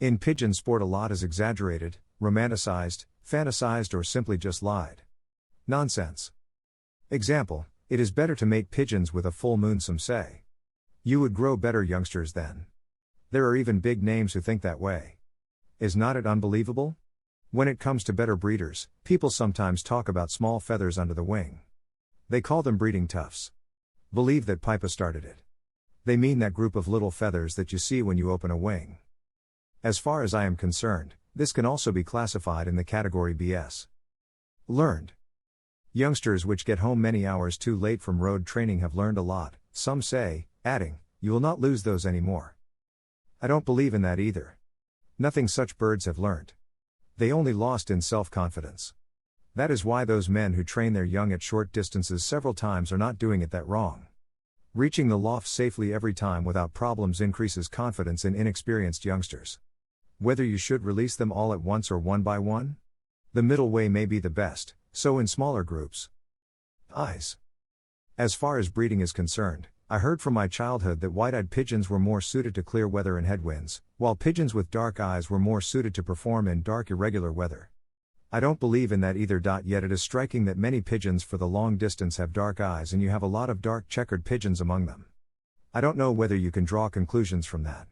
In pigeon sport, a lot is exaggerated, romanticized, fantasized, or simply just lied. Nonsense. Example: it is better to mate pigeons with a full moon, some say. You would grow better youngsters then. There are even big names who think that way. Is not it unbelievable? When it comes to better breeders, people sometimes talk about small feathers under the wing. They call them breeding tufts. Believe that Pipa started it. They mean that group of little feathers that you see when you open a wing. As far as I am concerned, this can also be classified in the category BS. Learned. Youngsters which get home many hours too late from road training have learned a lot, some say, adding, you will not lose those anymore. I don't believe in that either. Nothing such birds have learned. They only lost in self-confidence. That is why those men who train their young at short distances several times are not doing it that wrong. Reaching the loft safely every time without problems increases confidence in inexperienced youngsters. Whether you should release them all at once or one by one? The middle way may be the best, so in smaller groups. Eyes. As far as breeding is concerned, I heard from my childhood that white-eyed pigeons were more suited to clear weather and headwinds, while pigeons with dark eyes were more suited to perform in dark irregular weather. I don't believe in that either. Yet it is striking that many pigeons for the long distance have dark eyes, and you have a lot of dark checkered pigeons among them. I don't know whether you can draw conclusions from that.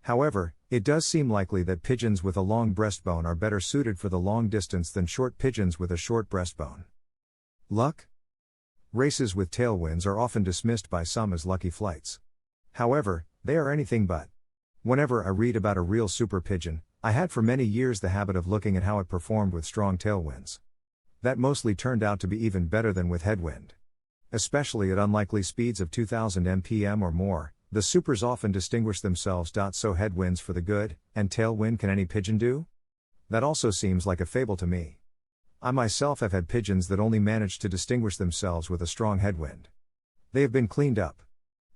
However, it does seem likely that pigeons with a long breastbone are better suited for the long distance than short pigeons with a short breastbone. Luck? Races with tailwinds are often dismissed by some as lucky flights. However, they are anything but. Whenever I read about a real super pigeon, I had for many years the habit of looking at how it performed with strong tailwinds. That mostly turned out to be even better than with headwind. Especially at unlikely speeds of 2000 mpm or more, the supers often distinguish themselves. So headwinds for the good, and tailwind can any pigeon do? That also seems like a fable to me. I myself have had pigeons that only managed to distinguish themselves with a strong headwind. They have been cleaned up.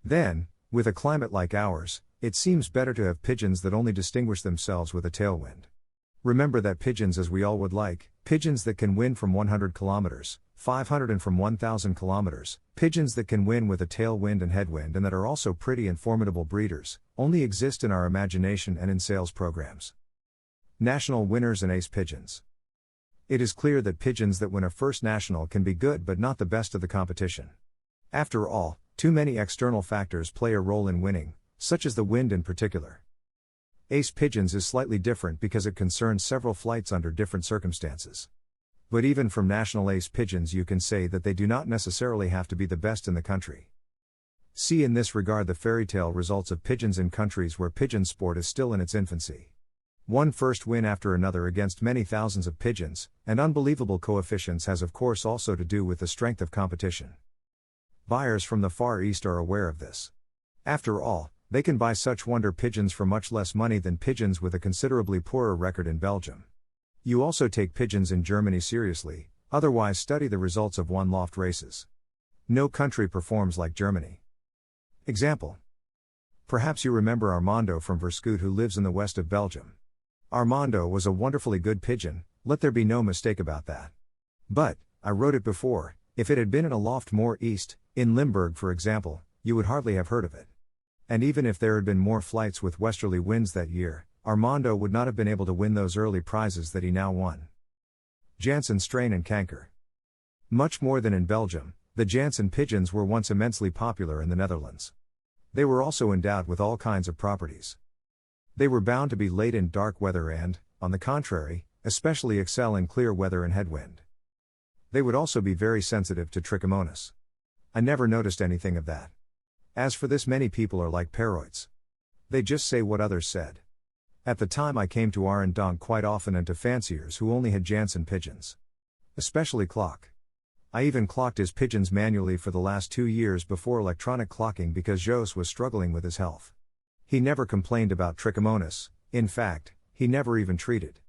Then, with a climate like ours, it seems better to have pigeons that only distinguish themselves with a tailwind. Remember that pigeons, as we all would like, pigeons that can win from 100 kilometers, 500 and from 1000 kilometers, pigeons that can win with a tailwind and headwind and that are also pretty and formidable breeders, only exist in our imagination and in sales programs. National winners and ace pigeons. It is clear that pigeons that win a first national can be good but not the best of the competition. After all, too many external factors play a role in winning, such as the wind in particular. Ace pigeons is slightly different because it concerns several flights under different circumstances. But even from national ace pigeons you can say that they do not necessarily have to be the best in the country. See in this regard the fairy tale results of pigeons in countries where pigeon sport is still in its infancy. One first win after another against many thousands of pigeons, and unbelievable coefficients has of course also to do with the strength of competition. Buyers from the Far East are aware of this. After all, they can buy such wonder pigeons for much less money than pigeons with a considerably poorer record in Belgium. You also take pigeons in Germany seriously, otherwise study the results of one loft races. No country performs like Germany. Example. Perhaps you remember Armando from Verscout who lives in the west of Belgium. Armando was a wonderfully good pigeon, let there be no mistake about that. But, I wrote it before, if it had been in a loft more east, in Limburg for example, you would hardly have heard of it. And even if there had been more flights with westerly winds that year, Armando would not have been able to win those early prizes that he now won. Janssen strain and canker. Much more than in Belgium, the Janssen pigeons were once immensely popular in the Netherlands. They were also endowed with all kinds of properties. They were bound to be late in dark weather and, on the contrary, especially excel in clear weather and headwind. They would also be very sensitive to trichomonas. I never noticed anything of that. As for this, many people are like parrots. They just say what others said. At the time I came to Arendonk quite often and to fanciers who only had Janssen pigeons. Especially clock. I even clocked his pigeons manually for the last 2 years before electronic clocking because Jos was struggling with his health. He never complained about trichomonas, in fact, he never even treated.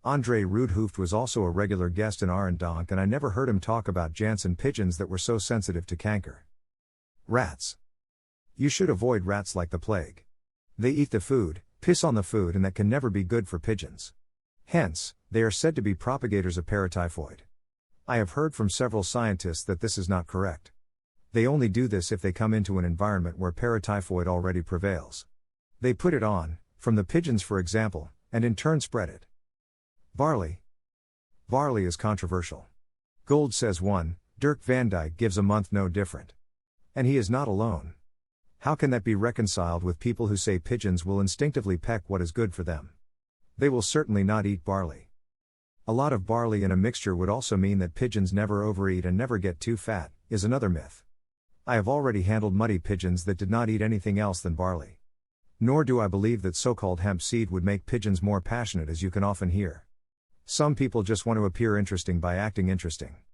André Roodhoofd was also a regular guest in Arendonk and I never heard him talk about Janssen pigeons that were so sensitive to canker. Rats. You should avoid rats like the plague. They eat the food, piss on the food, and that can never be good for pigeons. Hence, they are said to be propagators of paratyphoid. I have heard from several scientists that this is not correct. They only do this if they come into an environment where paratyphoid already prevails. They put it on, from the pigeons for example, and in turn spread it. Barley. Barley is controversial. Gold says one, Dirk van Dijk gives a month no different. And he is not alone. How can that be reconciled with people who say pigeons will instinctively peck what is good for them? They will certainly not eat barley. A lot of barley in a mixture would also mean that pigeons never overeat and never get too fat, is another myth. I have already handled muddy pigeons that did not eat anything else than barley. Nor do I believe that so-called hemp seed would make pigeons more passionate, as you can often hear. Some people just want to appear interesting by acting interesting.